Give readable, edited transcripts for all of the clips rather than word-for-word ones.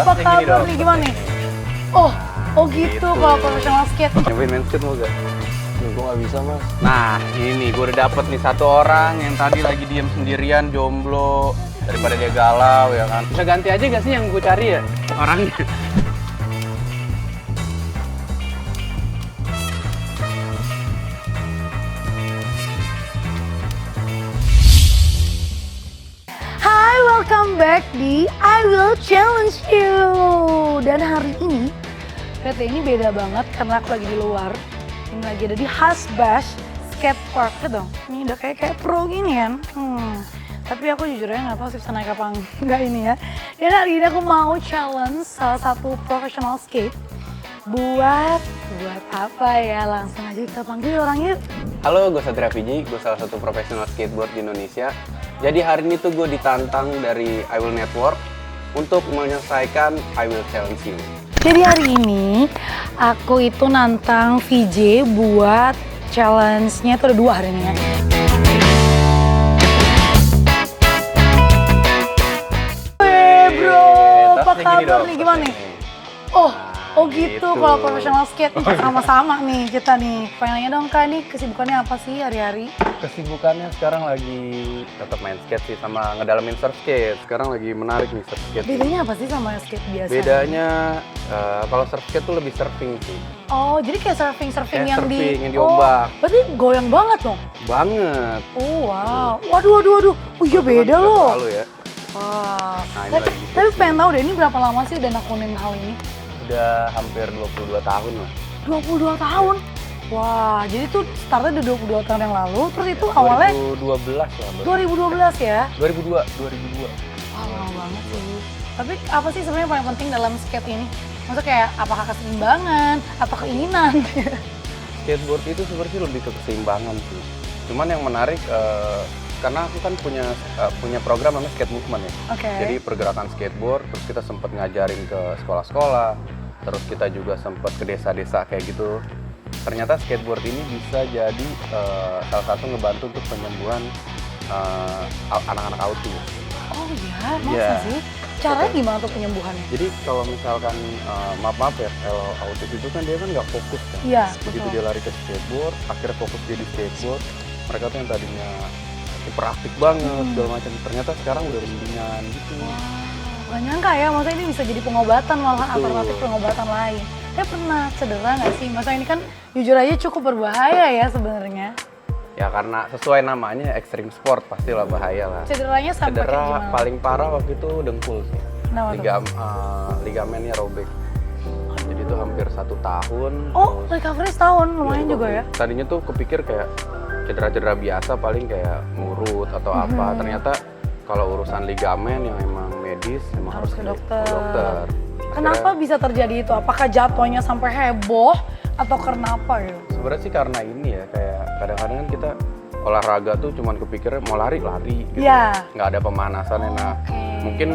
apa kabar nih? Gimana nih? Oh gitu kalau profesional skate. Nyobain main skate mau gak? Gue gak bisa mas. Nah ini nih, gue udah dapet nih satu orang yang tadi lagi diem sendirian, jomblo. Daripada dia galau ya kan. Bisa ganti aja gak sih yang gue cari ya? Orangnya. Hai, welcome back di I Will Challenge You. Dan hari ini, PT ini beda banget karena aku lagi di luar. Ini lagi ada di Hasbash Skate Park gitu dong. Ini udah kayak pro gini kan. Tapi aku jujur aja nggak tahu sih bisa naik apa enggak ini ya. Dan hari ini aku mau challenge salah satu professional skate. Buat apa ya? Langsung aja kita panggil orangnya. Halo, gue Satria Fiji, gue salah satu profesional skateboard di Indonesia. Jadi hari ini tuh gue ditantang dari I Will Network untuk menyelesaikan I Will Challenge You. Jadi hari ini aku itu nantang VJ buat challenge-nya itu ada 2 hari ini ya. Bro, apa kabar nih? Gimana nih? Oh gitu, kalau profesional skate sama-sama nih kita nih. Pengen nanya dong Kak, nih kesibukannya apa sih hari-hari? Kesibukannya sekarang lagi tetap main skate sih sama ngedalamin surf skate. Sekarang lagi menarik nih surf skate. Bedanya apa sih sama skate biasa? Bedanya kalau surf skate tuh lebih surfing sih. Oh, jadi kayak surfing Kayak yang surfing yang di ombak. Oh, berarti goyang banget dong? Banget. Oh wow, waduh. Oh iya beda loh. Lalu ya. Wah, Nah, ini lagi tapi pengen tahu deh ini berapa lama sih udah nekunin hal ini? Udah hampir 22 tahun lah. 22 tahun? Wah, jadi tuh startnya udah 22 tahun yang lalu, terus itu awalnya 2012 lah. 2012 ya? 2002. Wah, lama banget sih. Tapi apa sih sebenarnya paling penting dalam skate ini? Maksudnya kayak apakah keseimbangan atau keinginan? Skateboard itu sebenarnya lebih ke keseimbangan sih. Cuman yang menarik karena aku kan punya program namanya Skate Movement ya. Oke. Jadi pergerakan skateboard, terus kita sempat ngajarin ke sekolah-sekolah, terus kita juga sempat ke desa-desa kayak gitu. Ternyata skateboard ini bisa jadi salah satu ngebantu untuk penyembuhan anak-anak autis. Oh iya, masa Iya. sih? Caranya gimana tuh penyembuhannya? Jadi kalau misalkan maaf ya, kalau autis itu kan dia kan nggak fokus kan. Iya, Begitu betul. dia lari ke skateboard, akhirnya fokus dia di skateboard. Mereka tuh yang tadinya hiperaktif banget segala macam, ternyata sekarang udah mendingan gitu. Gak nyangka ya, maksudnya ini bisa jadi pengobatan malahan Betul. alternatif pengobatan lain. Saya pernah cedera nggak sih? Maksudnya ini kan jujur aja cukup berbahaya ya sebenarnya. Ya karena sesuai namanya extreme sport pastilah bahaya lah. Cederanya sampai kayak Cedera gimana? paling parah waktu itu dengkul sih. Kenapa tuh? Ligamennya robek. Jadi itu hampir 1 tahun. Oh, terus- recovery setahun, lumayan Iya, juga ya. Tadinya tuh kepikir kayak cedera-cedera biasa paling kayak ngurut atau apa. Ternyata kalau urusan ligamen yang emang medis emang Harus ke dokter. Akhirnya, Kenapa bisa terjadi itu? Apakah jatuhnya sampai heboh atau karena apa gitu? sebenarnya sih karena ini ya, kayak kadang-kadang kan kita olahraga tuh cuman kepikirnya mau lari gitu. Iya. Nggak ada pemanasannya. Nah, Oke. mungkin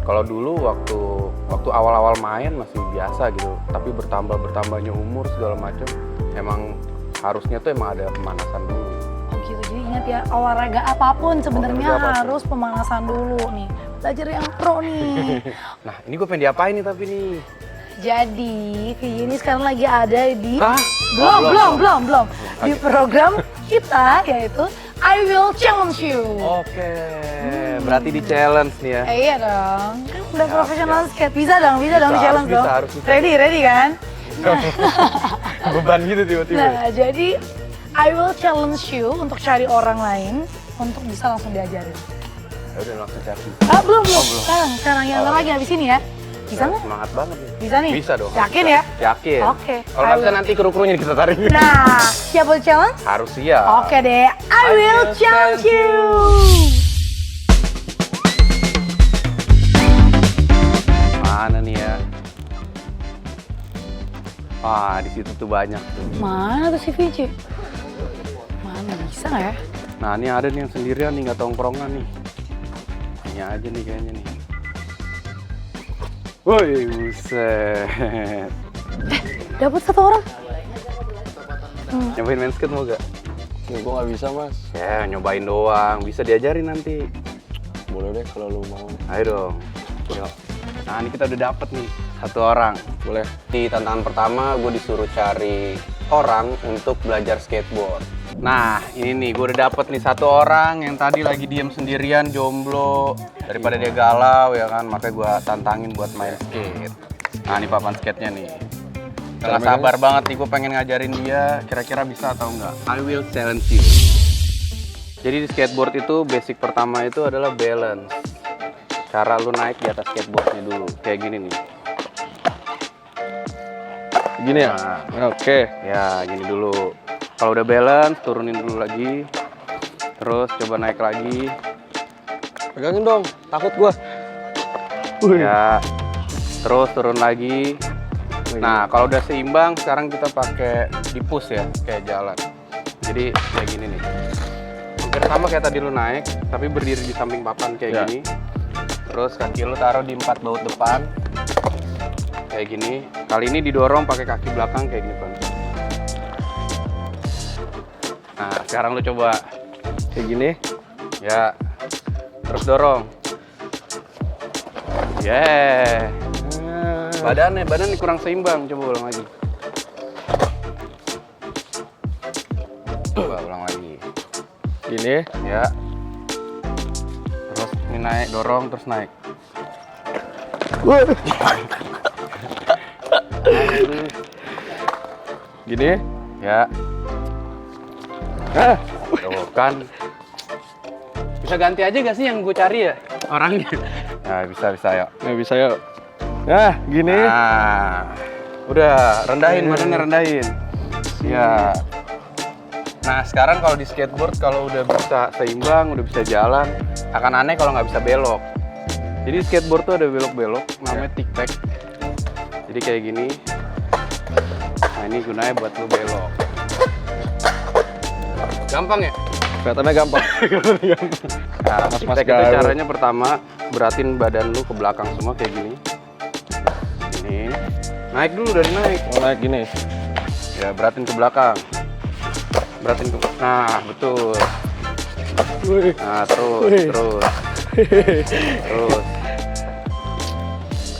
kalau dulu waktu awal-awal main masih biasa gitu, tapi bertambahnya umur segala macam, emang harusnya tuh emang ada pemanasan dulu. Oh gitu, jadi ingat ya olahraga apapun sebenarnya Olahraga apapun. harus pemanasan dulu nih. Belajar yang pro nih. Nah, ini gue pengen diapain nih tapi nih? Jadi, Vicky ini sekarang lagi ada di Hah? belum. Di program kita yaitu I Will Challenge You. Oke, berarti di challenge nih ya. Iya dong, kan udah Siap, profesional siap. skate, bisa dong challenge bisa, dong. harus bisa. Ready kan? Beban gitu tiba-tiba. Nah, jadi I will challenge you untuk cari orang lain untuk bisa langsung diajarin. Ya udah langsung cari. Belum. Oh, belum. Sekarang yang Oh, lagi habis ini ya. Bisa nggak? Semangat banget nih. Bisa nih? Bisa dong. Yakin ya? Yakin. Oke. Kalau nggak bisa nanti kru-krunya kita tarik. Nah, siap buat challenge? Harus siap. Oke deh, I will challenge you. Mana nih ya? Wah, di situ tuh banyak tuh. Mana tuh si VJ? Mana bisa nggak ya? Nah, ini ada nih yang sendirian nih, nggak tongkrongan nih. Ini aja nih kayaknya nih. Woi, buset. Dapat 1 orang. Nyobain main skate mau gak? Ya, gue gak bisa mas. Ya, nyobain doang. Bisa diajarin nanti. Boleh deh kalau lu mau. Ayo dong. Yuk. Nah, ini kita udah dapet nih satu orang. Boleh. Di tantangan pertama, gue disuruh cari orang untuk belajar skateboard. Nah, ini nih, gue udah dapet nih satu orang yang tadi lagi diem sendirian, jomblo. Daripada dia galau ya kan, makanya gue tantangin buat main skate. Nah, ini papan skate-nya nih. Gak sabar banget nih, gue pengen ngajarin dia, kira-kira bisa atau enggak. I will challenge you. Jadi di skateboard itu, basic pertama itu adalah balance. Cara lu naik di atas skateboardnya dulu, kayak gini nih. Gini ya? Nah, Oke. ya gini dulu. Kalau udah balance, turunin dulu lagi. Terus coba naik lagi. Pegangin dong, takut gua. Ya. Terus turun lagi. Nah, kalau udah seimbang, sekarang kita pakai di push ya, kayak jalan. Jadi kayak gini nih. Hampir sama kayak tadi lu naik, tapi berdiri di samping papan kayak gini. Terus kaki lu taruh di 4 baut depan. Kayak gini. Kali ini didorong pakai kaki belakang kayak gini, Bang. Nah, sekarang lu coba Kayak gini. ya. Terus dorong. Yeah. Badannya kurang seimbang. Coba ulang lagi. Coba ulang lagi. Gini. Ya. Terus ini naik, dorong, terus naik. Gini. Ya. Tuh kan. Bisa ganti aja gak sih yang gue cari ya orangnya? Nah, bisa ya. Nggak bisa yuk. Nah, gini. Nah, udah rendahin badannya, rendahin. Ya. Nah, sekarang kalau di skateboard kalau udah bisa seimbang, udah bisa jalan, akan aneh kalau nggak bisa belok. Jadi skateboard tuh ada belok-belok, namanya tic-tac. Jadi kayak gini. Nah, ini gunanya buat lu belok. Gampang ya? Kelihatannya gampang. Nah, Mas tic-tac itu gaul. caranya pertama, beratin badan lu ke belakang semua kayak gini. Ini. Naik dulu, dari naik. Oh, naik gini. Ya, beratin ke belakang. Beratin ke... Nah, betul. Nah, terus.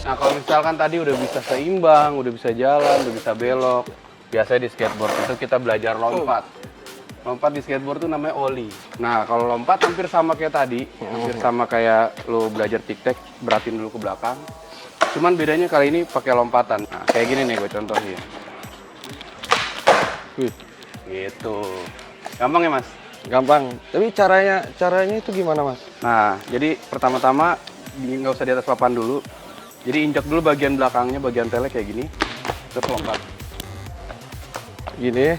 Nah, kalau misalkan tadi udah bisa seimbang, udah bisa jalan, udah bisa belok, biasanya di skateboard itu kita belajar lompat. Lompat di skateboard itu namanya ollie. Nah, kalau lompat hampir sama kayak tadi, hampir sama kayak lo belajar tic-tac, beratin dulu ke belakang. Cuman bedanya kali ini pakai lompatan. Nah, kayak gini nih gue contohin. Gitu. Gampang ya, Mas? Gampang. Tapi caranya itu gimana, Mas? Nah, jadi pertama-tama nggak usah di atas papan dulu. Jadi injak dulu bagian belakangnya, bagian tele kayak gini. Terus lompat. Gini.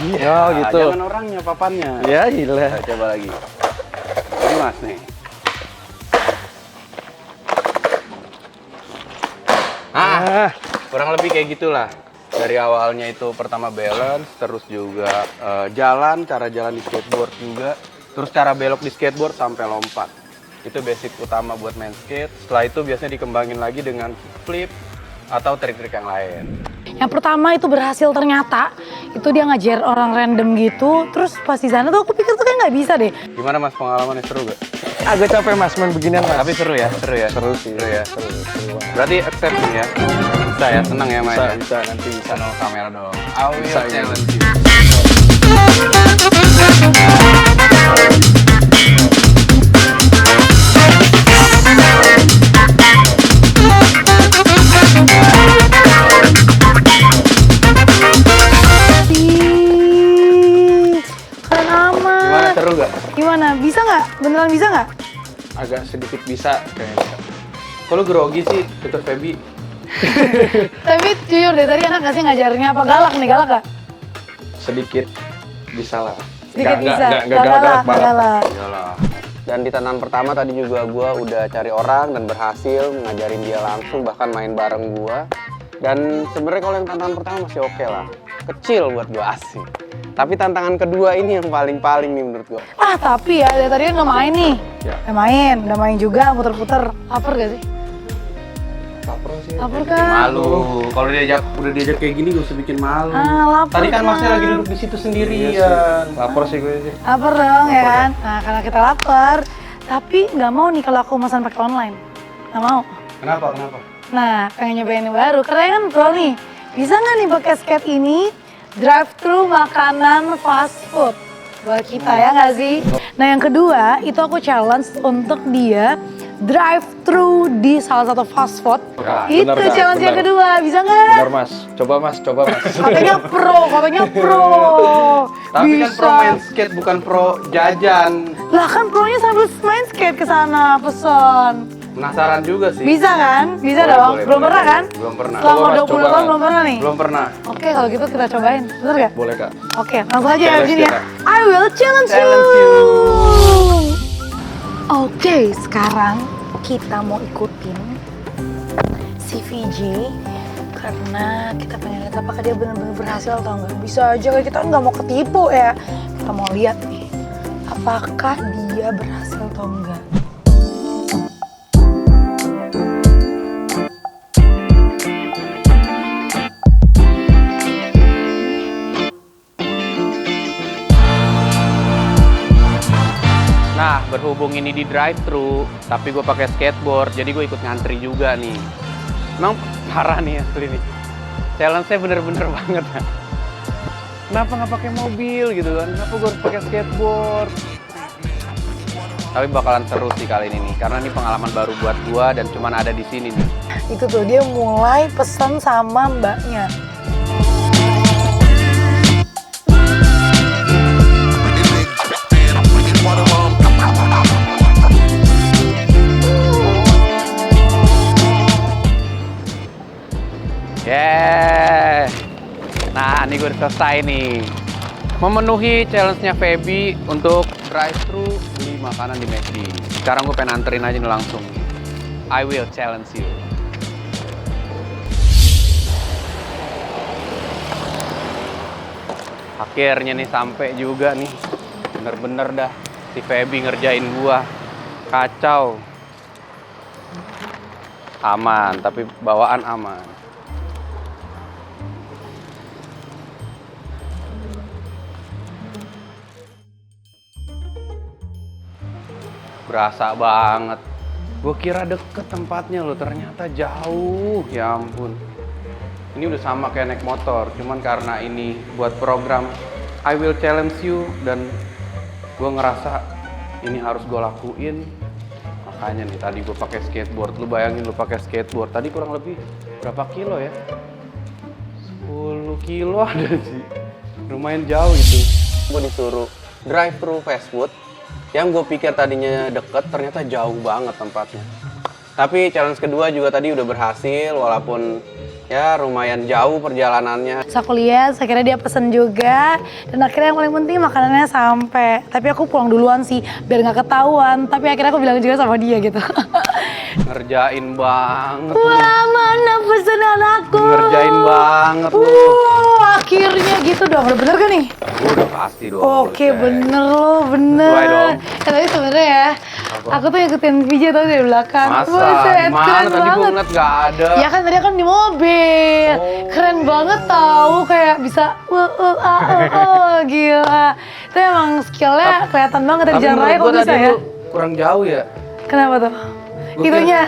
Iya, Oh, gitu. Jangan orangnya, papannya. Ya, gila. Nah, coba lagi. Ini Mas nih. Kurang lebih kayak gitulah. Dari awalnya itu pertama balance, terus juga jalan, cara jalan di skateboard juga, terus cara belok di skateboard sampai lompat. Itu basic utama buat main skate. Setelah itu biasanya dikembangin lagi dengan flip atau trik-trik yang lain. Yang pertama itu berhasil ternyata, itu dia ngajar orang random gitu, terus pas di sana tuh aku pikir tuh kayak nggak bisa deh. Gimana Mas pengalamannya, seru gak? Agak capek, Mas, main beginian, Mas. Tapi seru ya? Seru sih. Seru ya? Seru banget. Berarti accept nih ya? Bisa ya? Senang ya main? Bisa, nanti bisa. Channel kamera dong. I will Bisa, challenge you. Ih, keren amat. Gimana, seru gak? Gimana? Bisa nggak? Beneran bisa nggak? Agak sedikit bisa kayaknya. Kok lu grogi sih, Dr. Feby? Tapi jujur deh, tadi enak nggak sih ngajarnya? Apa galak nih? Galak nggak? Sedikit bisa lah. Sedikit bisa. Nggak galak banget. galak. Iyalah. Dan di tantangan pertama tadi juga gue udah cari orang dan berhasil ngajarin dia langsung, bahkan main bareng gue. Dan sebenarnya kalau yang tantangan pertama masih oke lah, kecil buat gue, asik. Tapi tantangan kedua ini yang paling-paling nih menurut gue. Ah tapi ya dari tadi kan udah main nih. Ya. Udah main juga, muter-puter. Lapar gak sih? Lapar sih. Lapar kan? Malu. Kalau udah diajak kayak gini gak usah bikin malu. Ah, lapar Tadi kan kan. Masnya lagi duduk di situ sendirian. Iya sih. Lapar sih gue sih. Lapar dong ya kan? Nah karena kita lapar, Tapi nggak mau nih kalau aku pesan pakai online. Nggak mau. Kenapa? Nah, pengen nyobain yang baru. Karena kan pro nih. Bisa nggak nih pakai skate ini drive-thru makanan fast food buat kita ya nggak sih? Nah yang kedua itu aku challenge untuk dia drive-thru di salah satu fast food. Ya, Itu bener, Kak, challenge yang bener. kedua, bisa nggak? Bener mas, coba mas. Katanya pro. Tapi kan Bisa. pro main skate bukan pro jajan. Lah kan pronya sambil main skate ke sana pesen. Penasaran juga sih. Bisa kan? Bisa Boleh, dong. boleh, Belum boleh. pernah kan? Belum pernah. Selama Coba, Mas, 20 coba, tahun Mas. belum pernah nih? Belum pernah. Oke, kalau gitu kita cobain. Bener gak? Boleh kak. Oke, langsung aja ya Challenge begini ya. kita. I will challenge Challenge you. you. Oke, sekarang kita mau ikutin si VJ karena kita pengen lihat apakah dia benar-benar berhasil atau enggak. Bisa aja kan kita nggak mau ketipu ya. Kita mau lihat nih, apakah dia berhasil atau enggak. Nah, berhubung ini di drive-thru, tapi gue pakai skateboard, jadi gue ikut ngantri juga nih. Emang parah nih asli nih. Challenge-nya bener-bener banget ya. Kenapa nggak pakai mobil gitu kan? Kenapa gue harus pakai skateboard? Tapi bakalan seru sih kali ini nih, karena ini pengalaman baru buat gue dan cuman ada di sini nih. Itu tuh dia mulai pesan sama mbaknya. Yeah. Nah, ini gue udah selesai nih. Memenuhi challenge-nya Feby untuk drive-thru beli makanan di McD. Sekarang gue pengen anterin aja nih langsung. I will challenge you. Akhirnya nih sampai juga nih. Bener-bener dah si Feby ngerjain gua. Kacau. Aman, tapi bawaan aman. Berasa banget. Gue kira deket tempatnya loh, ternyata jauh. Ya ampun. Ini udah sama kayak naik motor, cuman karena ini buat program I will challenge you dan gue ngerasa ini harus gue lakuin. Makanya nih tadi gue pakai skateboard. Lu bayangin lu pakai skateboard. Tadi kurang lebih berapa kilo ya? 10 kilo ada sih. Lumayan jauh itu. Gue disuruh drive-thru fast food yang gue pikir tadinya deket, ternyata jauh banget tempatnya. Tapi challenge kedua juga tadi udah berhasil, walaupun ya lumayan jauh perjalanannya. Terus aku lihat, saya kira dia pesen juga. Dan akhirnya yang paling penting makanannya sampai. Tapi aku pulang duluan sih, biar nggak ketahuan. Tapi akhirnya aku bilang juga sama dia gitu. Ngerjain banget. Wah, mana pesanan aku? Ngerjain banget lu. Akhirnya gitu dong. Udah bener kan nih? Udah pasti dong. Oke, bener loh, bener. Sesuai dong. Tapi sebenarnya ya, aku tuh ngikutin VJ tau dari belakang. Masa? Buset, Gimana? keren Tadi gue banget. ngeliat gak ada. Ya kan tadi kan di mobil. Oh. Keren banget tahu kayak bisa gila. Itu emang skillnya kelihatan banget dari Tapi jalan raya menurut kok gue bisa tadi ya. lu kurang jauh ya. Kenapa tuh? Gua Itunya.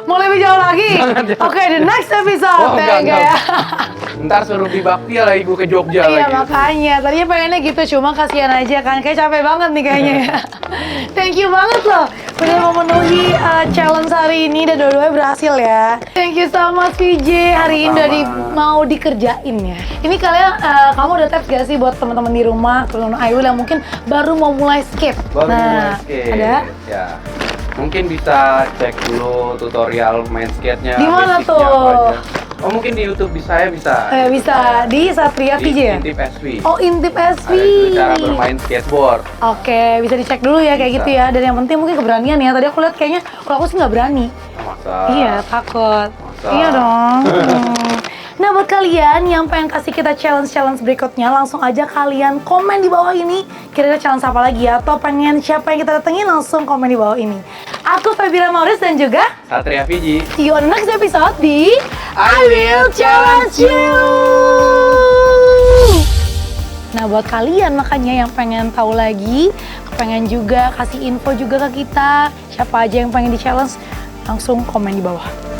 Mau lebih jauh lagi. Oke, the next episode Oh, ya, enggak. ya. Ntar suruh di Bakpia lagi gue ke Jogja Iya lagi. makanya, tadinya pengennya gitu, cuma kasihan aja kan, kayak capek banget nih kayaknya ya. Thank you banget loh, udah memenuhi challenge hari ini dan dua-duanya berhasil ya. Thank you so much VJ, hari ini udah mau dikerjain ya. Ini kalian, kamu udah tips gak sih buat teman-teman di rumah, teman-teman Ayu yang mungkin baru mau mulai skate? Baru Nah, mulai skate. ada? Ya. Mungkin bisa cek dulu tutorial main skate-nya. Di mana basicnya tuh? apa aja. Oh mungkin di YouTube bisa. Bisa di Satria VJ ya? Intip SV. Oh, Intip SV. Ada juga cara bermain skateboard. Oke, bisa dicek dulu ya kayak Bisa. gitu ya. Dan yang penting mungkin keberanian ya. Tadi aku lihat kayaknya, kalau aku sih nggak berani. Masa? Iya, takut. Masa? Iya dong. Nah, buat kalian yang pengen kasih kita challenge-challenge berikutnya, langsung aja kalian komen di bawah ini. Kira-kira challenge apa lagi ya? Atau pengen siapa yang kita datengin, langsung komen di bawah ini. Aku Febira Maurice dan juga Satria VJ. see you on the next episode di I Will Challenge You. Nah, buat kalian makanya yang pengen tahu lagi pengen juga kasih info juga ke kita, siapa aja yang pengen di challenge, langsung komen di bawah.